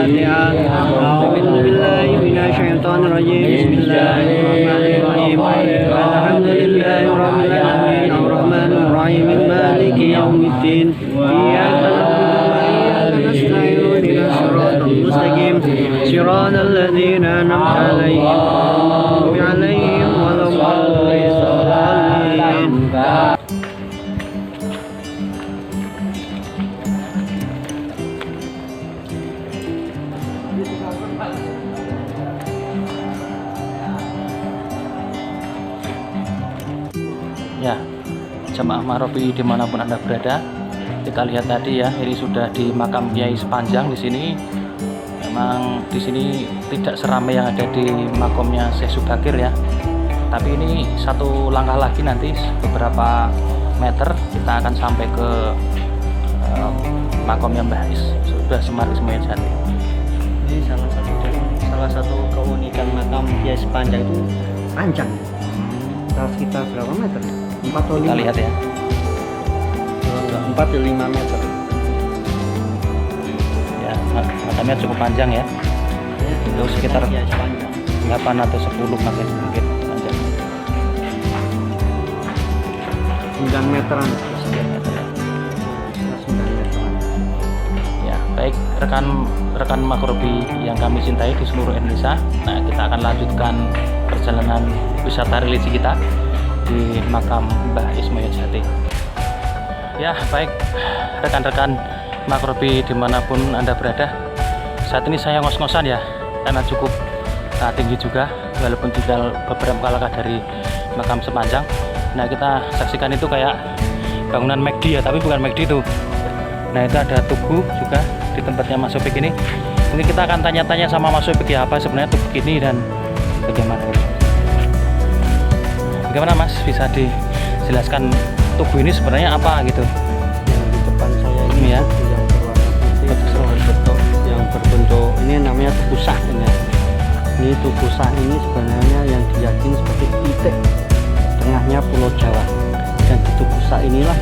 الفاتحة. أعوذ بالله من الشيطان الرجيم. بسم الله الرحمن الرحيم. الحمد لله رب العالمين الرحمن الرحيم مالك يوم الدين. إياك نعبد وإياك نستعين اهدنا الصراط المستقيم صراط الذين أنعمت عليهم ولا الضالين. Ya, jemaah Marobi dimanapun Anda berada, kita lihat tadi ya, ini sudah di makam Kiai Sepanjang di sini. Memang di sini tidak seramai yang ada di makamnya Syekh Subakir ya. Tapi ini satu langkah lagi, nanti beberapa meter kita akan sampai ke makamnya Mbah Sudah Semar Ismail Jati. Ini salah satu keunikan makam Kiai Sepanjang itu panjang. Sekitar berapa meter? 4 atau 5? Kita lihat ya. 4 atau 5 meter. Ya, makamnya cukup panjang ya. Itu sekitar 8 atau 10 mungkin panjang. 9 meteran. 9 meter ya. 9 meteran. Ya, baik rekan Makrobi yang kami cintai di seluruh Indonesia. Nah, kita akan lanjutkan perjalanan wisata religi kita di makam Mbah Ismail Jati. Ya, baik rekan-rekan Makrobi dimanapun Anda berada. Saat ini saya ngos-ngosan ya, karena cukup tinggi juga, walaupun tinggal beberapa langkah dari makam Sepanjang. Nah, kita saksikan itu kayak bangunan McD ya, tapi bukan McD itu. Nah, itu ada tugu juga di tempatnya Mas Sofik ini. Mungkin kita akan tanya-tanya sama Mas Sofik ya, apa sebenarnya tugu ini dan bagaimana ini. Bagaimana Mas, bisa dijelaskan tugu ini sebenarnya apa gitu? Yang di depan saya ini Ya. yang berbentuk ini namanya tugu sah ini. Ini tugu sah ini sebenarnya yang diyakini sebagai titik tengahnya Pulau Jawa. Dan di tugu sah inilah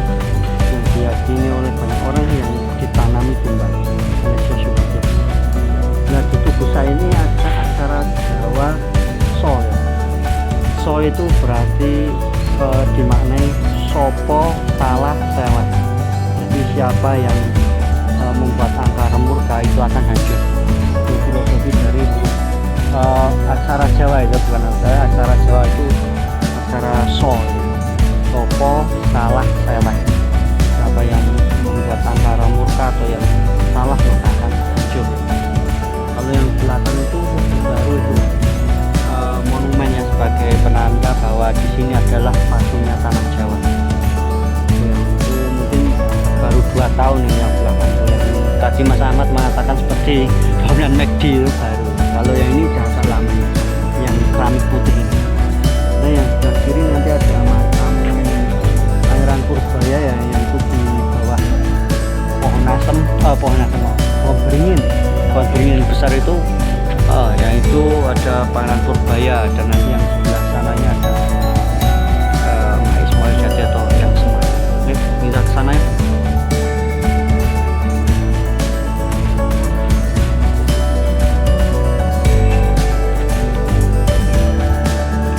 yang diyakini oleh banyak orang yang ditanami kembali oleh Syekh Subakir. Nah, di tugu sah ini ada aksara Jawa So. So itu berarti dimaknai sopo salah sewet. Jadi siapa yang membuat angkara murka itu akan hancur. Itu filosofi dari aksara Jawa itu, bukan aksara Jawa itu aksara so. Sopo salah sewet. Siapa yang membuat angkara murka atau yang salah maka akan hancur. Kalau yang belakang itu baru itu monumennya sebagai penanda bahwa di sini adalah pakunya tanah Jawa. Ya, itu mungkin baru 2 tahun ini yang belakang. Tadi Mas Ahmad mengatakan seperti bangunan McD itu baru. Kalau yang ini sudah agak lama, yang keramik putih ini. Nah, yang sebelah kiri nanti ada makam Pangeran Purbaya ya, yang itu di bawah pohon beringin besar itu. Yang itu ada Pangeran Purbaya, dan nanti yang sebelah sananya ada Mbah Ismail Jati atau yang Semar. Kita ke sana ya.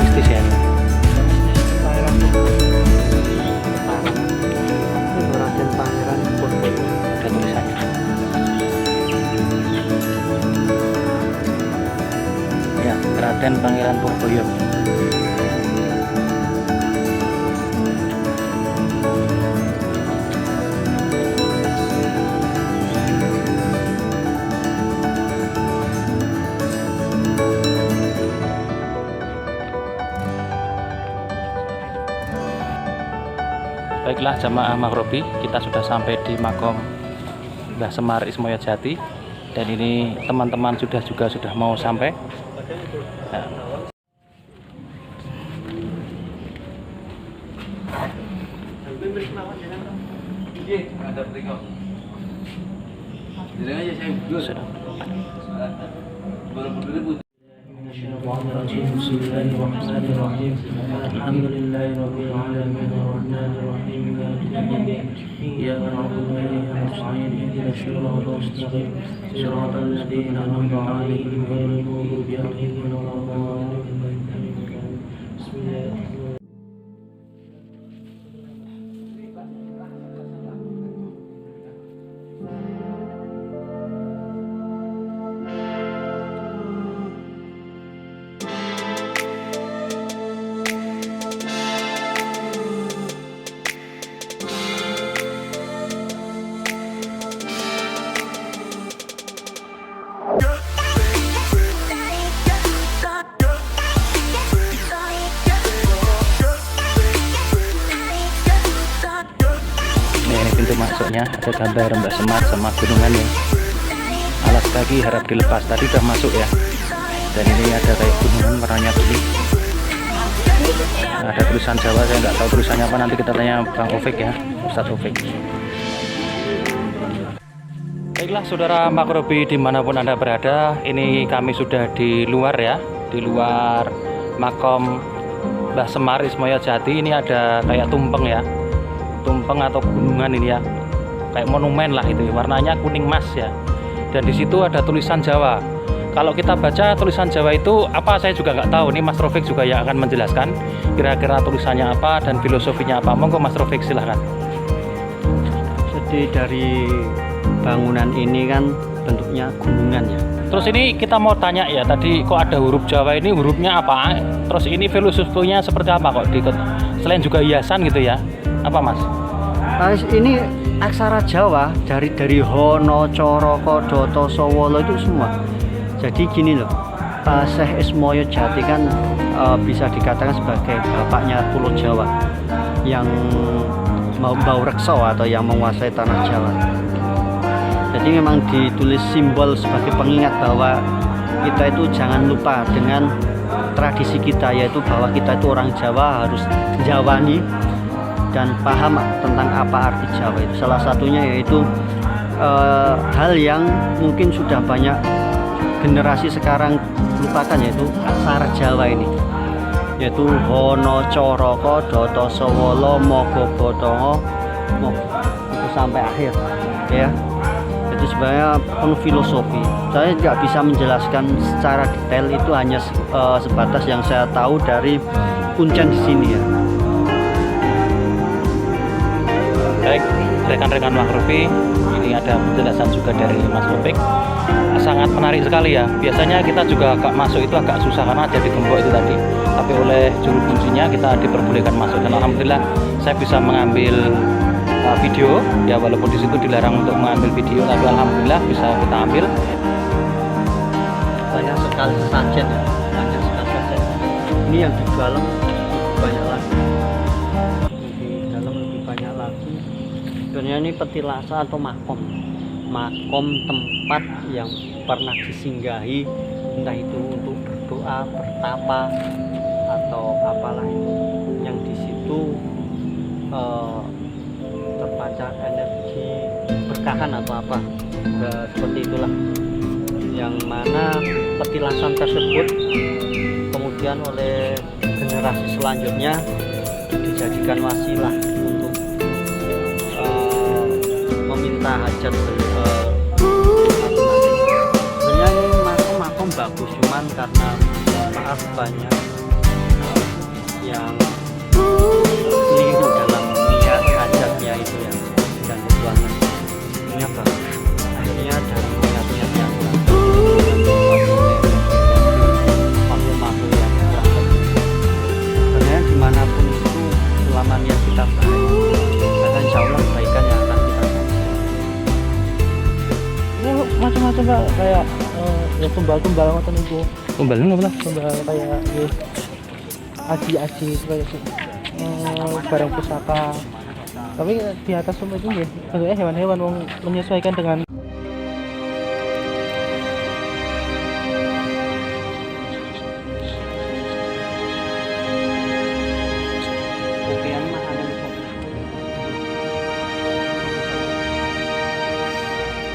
Mistis ya. Raden Pangeran Purbaya. Ada tulisannya. Ya, Raden Pangeran Purbaya. Baiklah jamaah Makrobi, kita sudah sampai di makam Mbah Semar Ismail Jati, dan ini teman-teman sudah mau sampai. Nah. الشيطان الرجيم بسم الله الرحمن الرحيم الحمد لله رب العالمين الرحمن الرحيم مالك يوم الدين إياك نعبد وإياك نستعين اهدنا الصراط المستقيم صراط الذين أنعمت عليهم غير المغضوب عليهم ولا الضالين بسم الله الرحمن Ini pintu masuknya, ada gambar Mbak Semar sama gunungan ya. Alas kaki harap dilepas, tadi udah masuk ya. Dan ini ada kayak gunungan warnanya kuning. Ada tulisan Jawa, saya nggak tahu tulisannya apa, nanti kita tanya Bang Ovik ya, Ustadz Ovik. Baiklah saudara Makrobi dimanapun Anda berada, ini kami sudah di luar ya, di luar makam Mbah Semar Ismoyo Jati. Ini ada kayak tumpeng ya, tumpeng atau gunungan ini ya, kayak monumen lah itu, warnanya kuning emas ya. Dan di situ ada tulisan Jawa. Kalau kita baca tulisan Jawa itu apa saya juga nggak tahu. Ini Mas Rofik juga yang akan menjelaskan kira-kira tulisannya apa dan filosofinya apa. Monggo Mas Rofik silahkan. Jadi dari bangunan ini kan bentuknya gunungan ya. Terus ini kita mau tanya ya, tadi kok ada huruf Jawa, ini hurufnya apa? Terus ini filosofinya seperti apa kok? Selain juga hiasan gitu ya, apa Mas? Ini aksara Jawa dari Hono, Coroko, Doto, Sowolo itu semua. Jadi gini loh, Syekh Ismoyo Jati kan bisa dikatakan sebagai bapaknya Pulau Jawa yang bau rekso atau yang menguasai tanah Jawa. Jadi memang ditulis simbol sebagai pengingat bahwa kita itu jangan lupa dengan tradisi kita, yaitu bahwa kita itu orang Jawa harus Jawani dan paham tentang apa arti Jawa itu. Salah satunya yaitu hal yang mungkin sudah banyak generasi sekarang lupakan, yaitu aksara Jawa ini, yaitu Hono, Coroko, Doto, Sowolo, Mogo, Bodongo, itu sampai akhir ya. Itu sebenarnya penuh filosofi. Saya nggak bisa menjelaskan secara detail, itu hanya sebatas yang saya tahu dari kuncen di sini ya. Baik, rekan-rekan Makrobi, ini ada penjelasan juga dari Mas Rofik. Sangat menarik sekali ya. Biasanya kita juga agak masuk itu agak susah karena ada di gembok itu tadi. Tapi oleh juru kuncinya kita diperbolehkan masuk, dan alhamdulillah saya bisa mengambil video ya, walaupun di situ dilarang untuk mengambil video, tapi alhamdulillah bisa kita ambil. Banyak sekali sajen ya, banyak sekali sajen. Ini yang di dalam lebih banyak lagi, di dalam lebih banyak lagi. Sebenarnya ini petilasan atau makom tempat yang pernah disinggahi, entah itu untuk berdoa, bertapa atau apalah itu, yang di situ terpancar energi berkahan atau apa, seperti itulah, yang mana petilasan tersebut kemudian oleh generasi selanjutnya dijadikan wasilah untuk meminta hajat sebenarnya ini makom bagus, cuman karena maaf banyak yang keliru dalam niat hajatnya itu yang dan tujuannya ini apa, akhirnya dari niat-niat yang makhluk-makhluk yang sebenarnya dimanapun itu selama niat kita baik, maka insya Allah kebaikan yang akan kita dapat. ini macam-macam Pak, kayak ya tumbal-tumbal ngoten niku. Tumbal nggak pernah? Tumbal kayak aji-aji kayak barang pusaka. Tapi di atas semua itu nggih, bentuknya hewan-hewan wong menyesuaikan dengan Kopian mah ada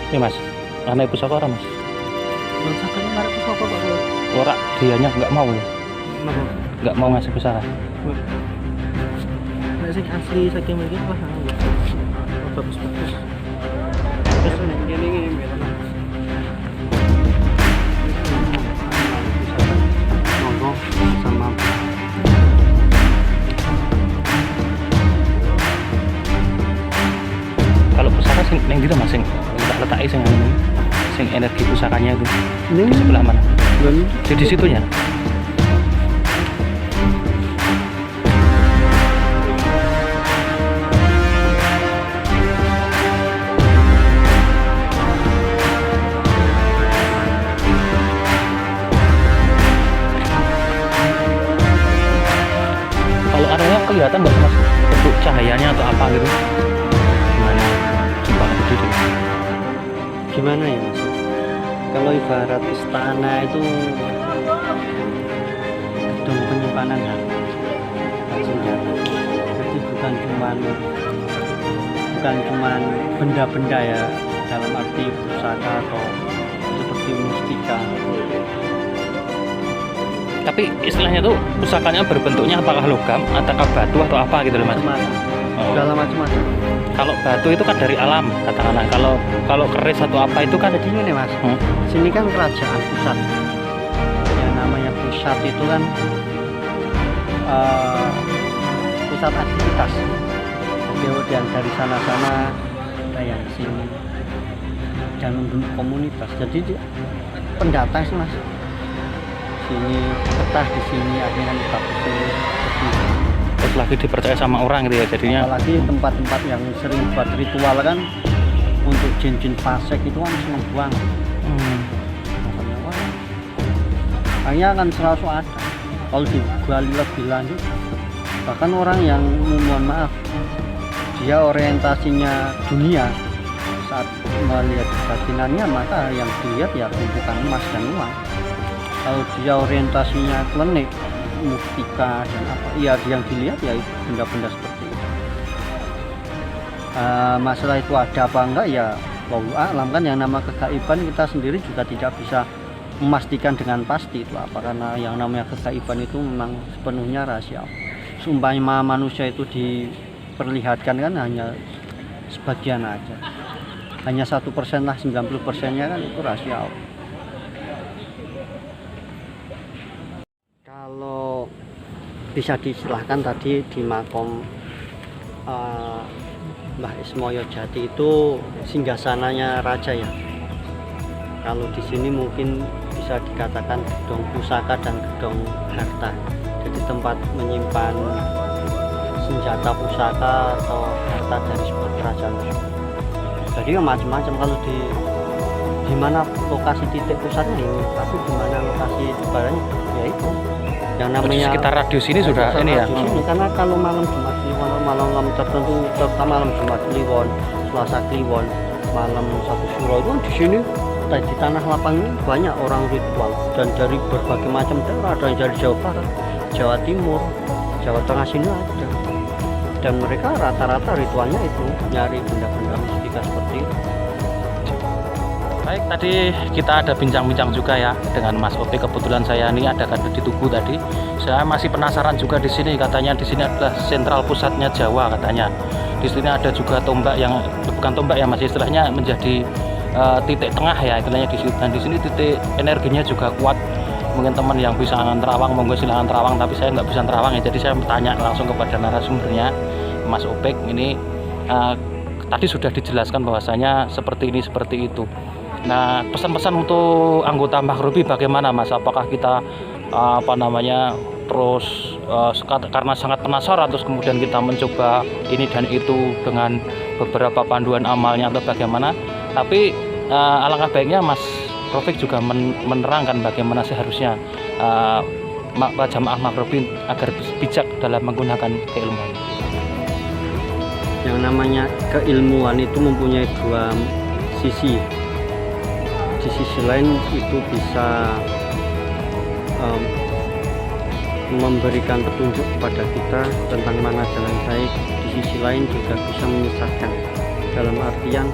Ini Mas, anak pusaka orang Mas. Bang sakane marek pusaka Pak. Ora dianya nggak mau, Napa? nggak mau ngasih pusaka. Nek sing asli saking mriki wah bagus-bagus. Terus nek kene iki mbek monggo sama Kalau pusaka sing neng ndi to Mas, sing letak-letake sing anu, sing energi pusakanya itu ini di sebelah mana? belum Di situnya. Kalau arahnya kelihatan nggak Mas bentuk cahayanya atau apa gitu? Gimana? Coba gede deh. gimana ya Mas? Kalau ibarat istana itu gedung penyimpanan harta dan senjata. Jadi bukan cuman benda-benda ya dalam arti pusaka atau seperti mustika. Tapi istilahnya tuh pusakanya berbentuknya apakah logam, ataukah batu atau apa gitu loh Mas? Macam-macam. Oh. Segala macam-macam. Kalau batu itu kan dari alam katakanlah. Kalau keris atau apa itu kan Jadi ini Mas, Hmm? sini kan kerajaan pusat. Yang namanya pusat itu kan pusat aktivitas. Kemudian dari sana-sana ada yang sini dan membentuk komunitas. Jadi pendatang sih Mas. Sini betah di sini akhirnya kita ke sini. Seperti itu. terus lagi dipercaya sama orang gitu ya jadinya. Apalagi tempat-tempat yang sering buat ritual kan untuk jin-jin fasik itu kan seneng banget. Makanya wah, hanya akan selalu ada. Kalau digali lebih lanjut, bahkan orang yang mohon maaf dia orientasinya dunia saat melihat kebatinannya, maka yang dilihat ya tumpukan emas dan uang. Kalau dia orientasinya klinik, mustika dan apa, ya yang dilihat ya itu benda-benda seperti itu. Masalah itu ada apa enggak ya wallahu a'lam, kan yang nama kegaiban kita sendiri juga tidak bisa memastikan dengan pasti itu apa, karena yang namanya kegaiban itu memang sepenuhnya rahasia. Seumpama manusia itu diperlihatkan kan hanya sebagian aja, hanya 1% lah, 90%-nya kan itu rahasia. Kalau bisa disilahkan tadi di makom Mbah Ismoyo Jati itu singgasananya raja ya. Kalau di sini mungkin bisa dikatakan gedung pusaka dan gedung harta. Jadi tempat menyimpan senjata pusaka atau harta dari sebuah kerajaan. Jadi ya macam-macam. Kalau di mana lokasi titik pusatnya ini, tapi di mana lokasi sebarangnya ya itu yang namanya Sekitar radius ini sudah ini ya. radius ini. Karena kalau malam Jumat Kliwon, malam tertentu, terutama malam Jumat Kliwon, Selasa Kliwon, malam Satu Suro itu di sini di tanah lapang ini banyak orang ritual dan dari berbagai macam daerah, ada yang dari Jawa Barat, Jawa Timur, Jawa Tengah sini ada, dan mereka rata-rata ritualnya itu nyari benda-benda mistika seperti itu. Baik, tadi kita ada bincang-bincang juga ya dengan Mas Opik. Kebetulan saya ini ada di Tugu tadi. Saya masih penasaran juga di sini, katanya di sini adalah sentral pusatnya Jawa katanya. Di sini ada juga tombak yang bukan tombak ya Mas, istilahnya menjadi titik tengah ya istilahnya di situ. Dan di sini titik energinya juga kuat. Mungkin teman yang bisa terawang monggo silakan terawang, tapi saya nggak bisa terawang ya. Jadi saya bertanya langsung kepada narasumbernya Mas Opik. Ini tadi sudah dijelaskan bahwasanya seperti ini seperti itu. Nah, pesan-pesan untuk anggota Makrobi bagaimana Mas? Apakah kita terus karena sangat penasaran terus kemudian kita mencoba ini dan itu dengan beberapa panduan amalnya atau bagaimana? Tapi alangkah baiknya Mas Rafiq juga menerangkan bagaimana seharusnya jamaah Makrobi agar bijak dalam menggunakan keilmuan. Yang namanya keilmuan itu mempunyai dua sisi. Di sisi lain itu bisa memberikan petunjuk kepada kita tentang mana jalan baik. Di sisi lain juga bisa menyesatkan, dalam artian